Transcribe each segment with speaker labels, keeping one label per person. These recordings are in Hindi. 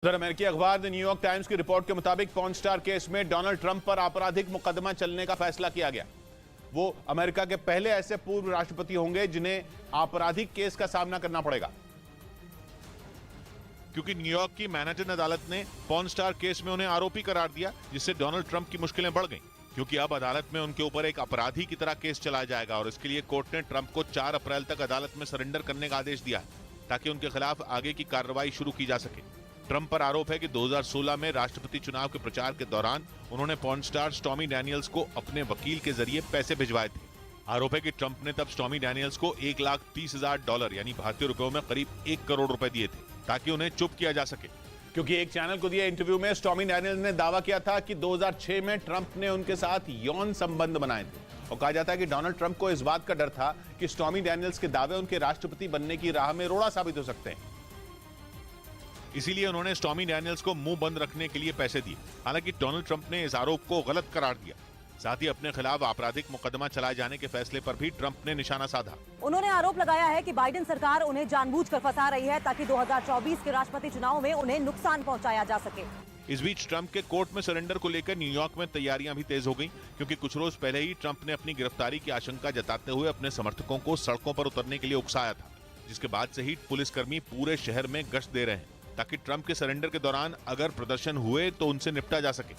Speaker 1: उधर अमेरिकी अखबार द न्यूयॉर्क टाइम्स की रिपोर्ट के मुताबिक पॉर्न स्टार केस में डोनाल्ड ट्रंप पर आपराधिक मुकदमा चलने का फैसला किया गया। वो अमेरिका के पहले ऐसे पूर्व राष्ट्रपति होंगे जिन्हें आपराधिक केस का सामना करना पड़ेगा,
Speaker 2: क्योंकि न्यूयॉर्क की मैनहट्टन अदालत ने पॉर्न स्टार केस में उन्हें आरोपी करार दिया, जिससे डोनाल्ड ट्रंप की मुश्किलें बढ़ गईं, क्योंकि अब अदालत में उनके ऊपर एक अपराधी की तरह केस चलाया जाएगा और इसके लिए कोर्ट ने ट्रंप को 4 अप्रैल तक अदालत में सरेंडर करने का आदेश दिया है, ताकि उनके खिलाफ आगे की कार्रवाई शुरू की जा सके। ट्रंप पर आरोप है कि 2016 में राष्ट्रपति चुनाव के प्रचार के दौरान उन्होंने पॉर्न स्टार स्टॉर्मी डैनियल्स को अपने वकील के जरिए पैसे भिजवाए थे। आरोप है कि ट्रंप ने तब स्टॉर्मी डैनियल्स को $1,30,000 यानी भारतीय रुपयों में करीब 1 करोड़ रुपए दिए थे, ताकि उन्हें चुप किया जा सके।
Speaker 1: क्योंकि एक चैनल को दिए इंटरव्यू में स्टॉर्मी डैनियल्स ने दावा किया था कि 2006 में ट्रंप ने उनके साथ यौन संबंध बनाए थे और कहा जाता है कि डोनाल्ड ट्रंप को इस बात का डर था कि स्टॉर्मी डैनियल्स के दावे उनके राष्ट्रपति बनने की राह में रोड़ा साबित हो सकते हैं।
Speaker 2: इसीलिए उन्होंने स्टॉर्मी डैनियल्स को मुंह बंद रखने के लिए पैसे दिए। हालांकि डोनाल्ड ट्रंप ने इस आरोप को गलत करार दिया। साथ ही अपने खिलाफ आपराधिक मुकदमा चलाए जाने के फैसले पर भी ट्रंप ने निशाना साधा।
Speaker 3: उन्होंने आरोप लगाया है कि बाइडेन सरकार उन्हें जानबूझकर फंसा रही है ताकि 2024 के राष्ट्रपति चुनाव में उन्हें नुकसान पहुंचाया जा सके।
Speaker 2: इस बीच ट्रंप के कोर्ट में सरेंडर को लेकर न्यूयॉर्क में तैयारियां भी तेज हो गईं, क्योंकि कुछ रोज पहले ही ट्रंप ने अपनी गिरफ्तारी की आशंका जताते हुए अपने समर्थकों को सड़कों पर उतरने के लिए उकसाया था, जिसके बाद से ही पुलिसकर्मी पूरे शहर में गश्त दे रहे हैं, ताकि ट्रंप के सरेंडर के दौरान अगर प्रदर्शन हुए तो उनसे निपटा जा सके।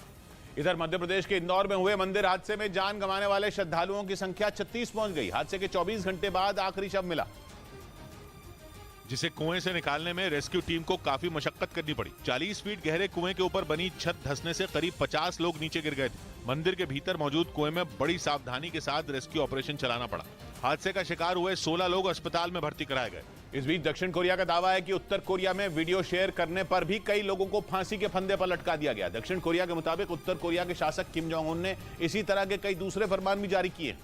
Speaker 1: इधर मध्य प्रदेश के इंदौर में हुए मंदिर हादसे में जान गंवाने वाले श्रद्धालुओं की संख्या 36 पहुंच गई। हादसे के 24 घंटे बाद आखिरी शव मिला,
Speaker 2: जिसे कुएं से निकालने में रेस्क्यू टीम को काफी मशक्कत करनी पड़ी। 40 फीट गहरे कुएं के ऊपर बनी छत धंसने से करीब 50 लोग नीचे गिर गए थे। मंदिर के भीतर मौजूद कुएं में बड़ी सावधानी के साथ रेस्क्यू ऑपरेशन चलाना पड़ा। हादसे का शिकार हुए 16 लोग अस्पताल में भर्ती कराए गए।
Speaker 1: इस बीच दक्षिण कोरिया का दावा है कि उत्तर कोरिया में वीडियो शेयर करने पर भी कई लोगों को फांसी के फंदे पर लटका दिया गया। दक्षिण कोरिया के मुताबिक उत्तर कोरिया के शासक किम जोंग उन ने इसी तरह के कई दूसरे फरमान भी जारी किए,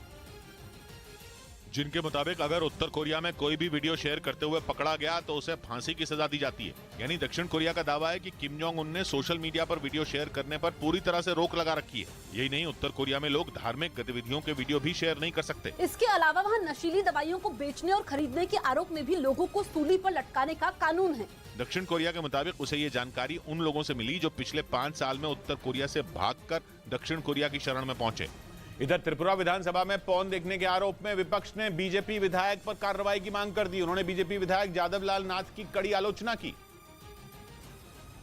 Speaker 2: जिनके मुताबिक अगर उत्तर कोरिया में कोई भी वीडियो शेयर करते हुए पकड़ा गया तो उसे फांसी की सजा दी जाती है। यानी दक्षिण कोरिया का दावा है कि किम जोंग उन ने सोशल मीडिया पर वीडियो शेयर करने पर पूरी तरह से रोक लगा रखी है। यही नहीं, उत्तर कोरिया में लोग धार्मिक गतिविधियों के वीडियो भी शेयर नहीं कर सकते।
Speaker 4: इसके अलावा वहाँ नशीली दवाइयों को बेचने और खरीदने के आरोप में भी लोगों को सूली पर लटकाने का कानून है।
Speaker 2: दक्षिण कोरिया के मुताबिक उसे ये जानकारी उन लोगों से मिली जो पिछले 5 साल में उत्तर कोरिया से भागकर दक्षिण कोरिया की शरण में पहुंचे।
Speaker 1: इधर त्रिपुरा विधानसभा में पौन देखने के आरोप में विपक्ष ने बीजेपी विधायक पर कार्रवाई की मांग कर दी। उन्होंने बीजेपी विधायक जादव लाल नाथ की कड़ी आलोचना की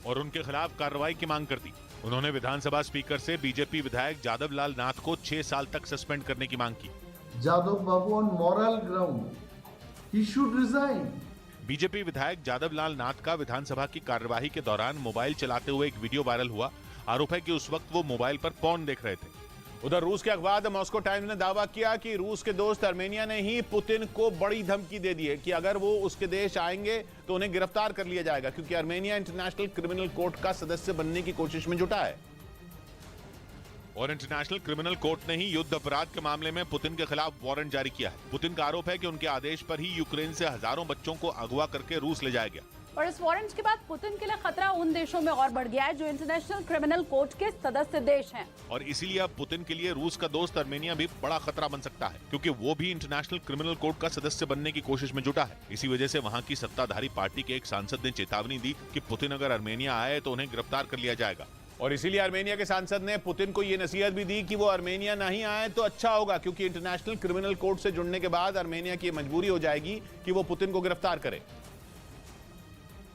Speaker 2: और उनके खिलाफ कार्रवाई की मांग कर दी। उन्होंने विधानसभा स्पीकर से बीजेपी विधायक जादव लाल नाथ को 6 साल तक सस्पेंड करने की मांग की।
Speaker 5: Jadav Babu on moral ground he should resign.
Speaker 2: BJP विधायक जादव लाल नाथ का विधानसभा की कार्यवाही के दौरान मोबाइल चलाते हुए एक वीडियो वायरल हुआ। आरोप है कि उस वक्त वो मोबाइल पर पॉर्न देख रहे थे।
Speaker 1: उधर रूस के अखबार द मॉस्को टाइम्स ने दावा किया कि रूस के दोस्त आर्मेनिया ने ही पुतिन को बड़ी धमकी दे दी है कि अगर वो उसके देश आएंगे तो उन्हें गिरफ्तार कर लिया जाएगा, क्योंकि आर्मेनिया इंटरनेशनल क्रिमिनल कोर्ट का सदस्य बनने की कोशिश में जुटा है।
Speaker 2: और इंटरनेशनल क्रिमिनल कोर्ट ने ही युद्ध अपराध के मामले में पुतिन के खिलाफ वारंट जारी किया है। पुतिन का आरोप है कि उनके आदेश पर ही यूक्रेन से हजारों बच्चों को अगवा करके रूस ले जाया गया।
Speaker 4: और इस वारंट के बाद पुतिन के लिए खतरा उन देशों में और बढ़ गया है जो इंटरनेशनल क्रिमिनल कोर्ट के सदस्य देश हैं।
Speaker 2: और इसीलिए अब पुतिन के लिए रूस का दोस्त आर्मेनिया भी बड़ा खतरा बन सकता है, क्योंकि वो भी इंटरनेशनल क्रिमिनल कोर्ट का सदस्य बनने की कोशिश में जुटा है। इसी वजह से वहाँ की सत्ताधारी पार्टी के एक सांसद ने चेतावनी दी कि पुतिन अगर आर्मेनिया आए तो उन्हें गिरफ्तार कर लिया जाएगा।
Speaker 1: और इसीलिए आर्मेनिया के सांसद ने पुतिन को यह नसीहत भी दी कि वो आर्मेनिया नहीं आए तो अच्छा होगा, क्योंकि इंटरनेशनल क्रिमिनल कोर्ट से जुड़ने के बाद आर्मेनिया की मजबूरी हो जाएगी कि वो पुतिन को गिरफ्तार करे।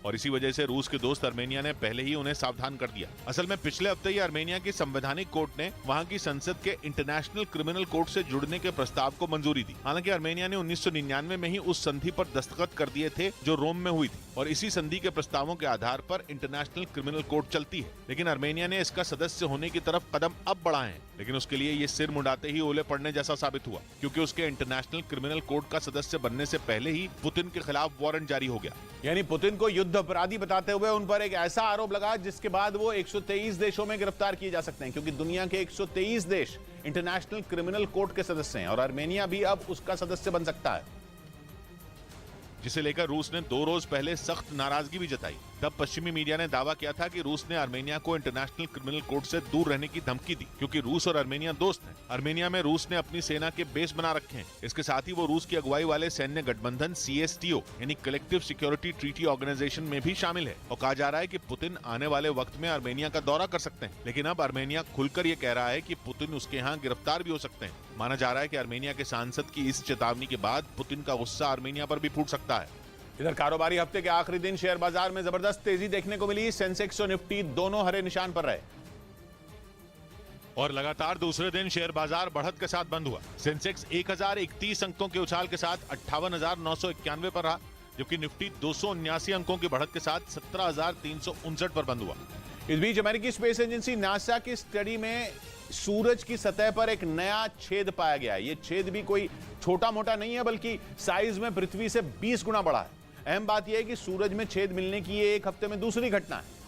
Speaker 2: और इसी वजह से रूस के दोस्त आर्मेनिया ने पहले ही उन्हें सावधान कर दिया। असल में पिछले हफ्ते ही आर्मेनिया की संवैधानिक कोर्ट ने वहां की संसद के इंटरनेशनल क्रिमिनल कोर्ट से जुड़ने के प्रस्ताव को मंजूरी दी। हालांकि आर्मेनिया ने 1999 में ही उस संधि पर दस्तखत कर दिए थे जो रोम में हुई थी, और इसी संधि के प्रस्तावों के आधार पर इंटरनेशनल क्रिमिनल कोर्ट चलती है। लेकिन आर्मेनिया ने इसका सदस्य होने की तरफ कदम अब बढ़ाए हैं, लेकिन उसके लिए ये सिर मुंडाते ही ओले पड़ने जैसा साबित हुआ, क्योंकि उसके इंटरनेशनल क्रिमिनल कोर्ट का सदस्य बनने से पहले ही पुतिन के खिलाफ वारंट जारी हो गया।
Speaker 1: यानी पुतिन को युद्ध अपराधी बताते हुए उन पर एक ऐसा आरोप लगा जिसके बाद वो 123 देशों में गिरफ्तार किए जा सकते हैं, क्योंकि दुनिया के 123 देश इंटरनेशनल क्रिमिनल कोर्ट के सदस्य हैं और आर्मेनिया भी अब उसका सदस्य बन सकता है,
Speaker 2: जिसे लेकर रूस ने 2 रोज पहले सख्त नाराजगी भी जताई। तब पश्चिमी मीडिया ने दावा किया था कि रूस ने आर्मेनिया को इंटरनेशनल क्रिमिनल कोर्ट से दूर रहने की धमकी दी, क्योंकि रूस और आर्मेनिया दोस्त हैं। आर्मेनिया में रूस ने अपनी सेना के बेस बना रखे हैं। इसके साथ ही वो रूस की अगुवाई वाले सैन्य गठबंधन CSTO यानी कलेक्टिव सिक्योरिटी ट्रीटी ऑर्गेनाइजेशन में भी शामिल है। और कहा जा रहा है कि पुतिन आने वाले वक्त में आर्मेनिया का दौरा कर सकते हैं। लेकिन अब आर्मेनिया खुलकर ये कह रहा है कि पुतिन उसके यहाँ गिरफ्तार भी हो सकते हैं। माना जा रहा है कि आर्मेनिया के सांसद की इस चेतावनी के बाद पुतिन का गुस्सा आर्मेनिया पर भी फूट सकता है।
Speaker 1: इधर कारोबारी हफ्ते के आखिरी दिन शेयर बाजार में जबरदस्त तेजी देखने को मिली। सेंसेक्स और निफ्टी दोनों हरे निशान पर रहे
Speaker 2: और लगातार दूसरे दिन शेयर बाजार बढ़त के साथ बंद हुआ। सेंसेक्स 1031 अंकों के उछाल के साथ 58,991 पर रहा, जबकि निफ्टी 279 अंकों की बढ़त के साथ 17,359 पर बंद हुआ।
Speaker 1: इस बीच अमेरिकी स्पेस एजेंसी नासा की स्टडी में सूरज की सतह पर एक नया छेद पाया गया है। यह छेद भी कोई छोटा मोटा नहीं है, बल्कि साइज में पृथ्वी से 20 गुना बड़ा है। अहम बात यह है कि सूरज में छेद मिलने की ये एक हफ्ते में दूसरी घटना है।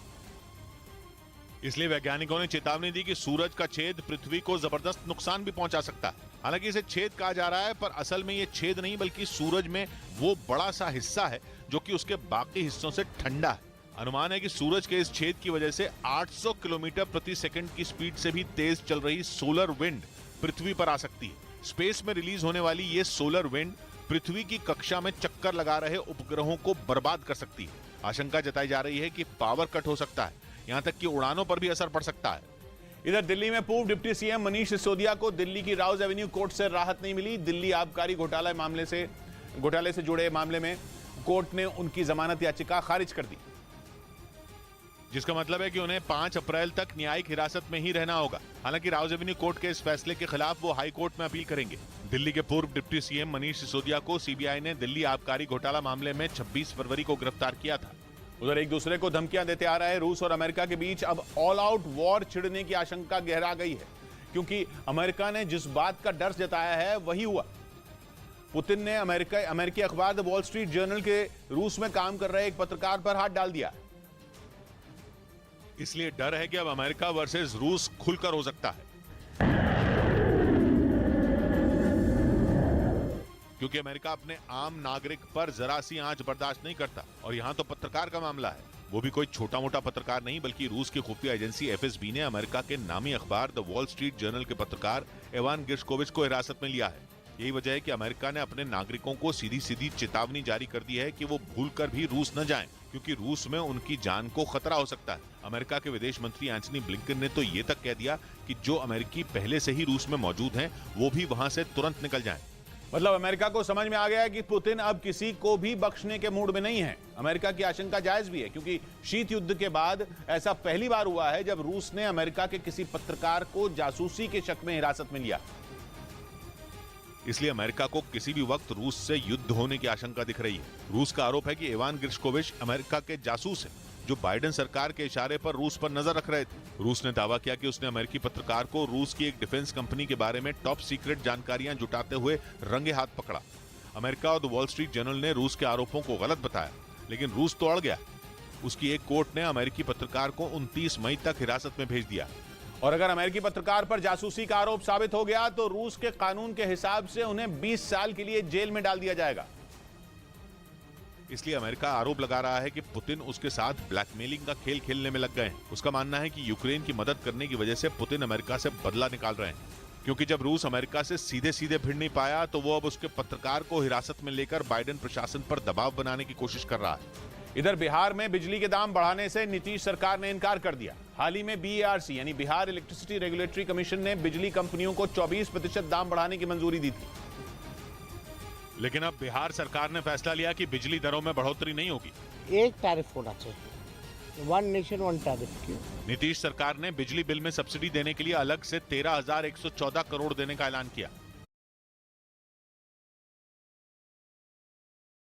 Speaker 2: इसलिए वैज्ञानिकों ने चेतावनी दी कि सूरज का छेद पृथ्वी को जबरदस्त नुकसान भी पहुंचा सकता है। हालांकि इसे छेद कहा जा रहा है, पर असल में ये छेद नहीं बल्कि सूरज में वो बड़ा सा हिस्सा है जो कि उसके बाकी हिस्सों से ठंडा है। अनुमान है कि सूरज के इस छेद की वजह से 800 किलोमीटर प्रति सेकंड की स्पीड से भी तेज चल रही सोलर विंड पृथ्वी पर आ सकती है। स्पेस में रिलीज होने वाली ये सोलर विंड पृथ्वी की कक्षा में चक्कर लगा रहे उपग्रहों को बर्बाद कर सकती है। आशंका जताई जा रही है कि पावर कट हो सकता है, यहां तक कि उड़ानों पर भी असर पड़ सकता है।
Speaker 1: इधर दिल्ली में पूर्व डिप्टी सीएम मनीष सिसोदिया को दिल्ली की राउज एवेन्यू कोर्ट से राहत नहीं मिली। दिल्ली आबकारी घोटाले से जुड़े मामले में कोर्ट ने उनकी जमानत याचिका खारिज कर दी,
Speaker 2: जिसका मतलब है कि उन्हें 5 अप्रैल तक न्यायिक हिरासत में ही रहना होगा। हालांकि राउज एवेन्यू कोर्ट के इस फैसले के खिलाफ वो हाई कोर्ट में अपील करेंगे। दिल्ली के पूर्व डिप्टी सीएम मनीष सिसोदिया को सीबीआई ने दिल्ली आबकारी घोटाला मामले में 26 फरवरी को गिरफ्तार किया था।
Speaker 1: उधर एक दूसरे को धमकियां देते आ रहे रूस और अमेरिका के बीच अब ऑल आउट वॉर छिड़ने की आशंका गहरा गई है, क्योंकि अमेरिका ने जिस बात का डर जताया है वही हुआ। पुतिन ने अमेरिकी अखबार द वॉल स्ट्रीट जर्नल के रूस में काम कर रहे एक पत्रकार पर हाथ डाल दिया।
Speaker 2: इसलिए डर है कि अब अमेरिका वर्सेस रूस खुलकर हो सकता है, क्योंकि अमेरिका अपने आम नागरिक पर जरा सी आंच बर्दाश्त नहीं करता। और यहां तो पत्रकार का मामला है, वो भी कोई छोटा मोटा पत्रकार नहीं, बल्कि रूस की खुफिया एजेंसी FSB ने अमेरिका के नामी अखबार द वॉल स्ट्रीट जर्नल के पत्रकार इवान गिर्शकोविच को हिरासत में लिया है। यही वजह है कि अमेरिका ने अपने नागरिकों को सीधी सीधी चेतावनी जारी कर दी है कि वो भूलकर भी रूस न जाएं, क्योंकि रूस में उनकी जान को खतरा हो सकता है। अमेरिका के विदेश मंत्री एंथनी ब्लिंकन ने तो ये तक कह दिया कि जो अमेरिकी पहले से ही रूस में मौजूद हैं, वो भी वहां से तुरंत निकल जाएं।
Speaker 1: मतलब अमेरिका को समझ में आ गया है कि पुतिन अब किसी को भी बख्शने के मूड में नहीं है। अमेरिका की आशंका जायज भी है, क्योंकि शीत युद्ध के बाद ऐसा पहली बार हुआ है जब रूस ने अमेरिका के किसी पत्रकार को जासूसी के शक में हिरासत में लिया।
Speaker 2: इसलिए अमेरिका को किसी भी वक्त रूस से युद्ध होने की आशंका दिख रही है। रूस का आरोप है कि इवान गिर्शकोविच अमेरिका के जासूस हैं, जो बाइडेन सरकार के इशारे पर रूस पर नजर रख रहे थे। रूस ने दावा किया कि उसने अमेरिकी पत्रकार को रूस की एक डिफेंस कंपनी के बारे में टॉप सीक्रेट जानकारियां जुटाते हुए रंगे हाथ पकड़ा। अमेरिका और द वॉल स्ट्रीट जर्नल ने रूस के आरोपों को गलत बताया, लेकिन रूस तो अड़ गया। उसकी एक कोर्ट ने अमेरिकी पत्रकार को 29 मई तक हिरासत में भेज दिया।
Speaker 1: और अगर अमेरिकी पत्रकार पर जासूसी का आरोप साबित हो गया तो रूस के कानून के हिसाब से उन्हें 20 साल के लिए जेल में डाल दिया जाएगा।
Speaker 2: इसलिए अमेरिका आरोप लगा रहा है कि पुतिन उसके साथ ब्लैकमेलिंग का खेल खेलने में लग गए हैं। उसका मानना है कि यूक्रेन की मदद करने की वजह से पुतिन अमेरिका से बदला निकाल रहे हैं, क्योंकि जब रूस अमेरिका से सीधे सीधे भिड़ नहीं पाया तो वो अब उसके पत्रकार को हिरासत में लेकर बाइडेन प्रशासन पर दबाव बनाने की कोशिश कर रहा है।
Speaker 1: इधर बिहार में बिजली के दाम बढ़ाने से नीतीश सरकार ने इनकार कर दिया। हाल ही में BERC यानी बिहार इलेक्ट्रिसिटी रेगुलेटरी कमीशन ने बिजली कंपनियों को 24% दाम बढ़ाने की मंजूरी दी थी।
Speaker 2: लेकिन अब बिहार सरकार ने फैसला लिया कि बिजली दरों में बढ़ोतरी नहीं होगी।
Speaker 6: एक टैरिफ होना चाहिए, वन नेशन वन टैरिफ। क्यों?
Speaker 2: नीतीश सरकार ने बिजली बिल में सब्सिडी देने के लिए अलग से 13,114 करोड़ देने का ऐलान किया।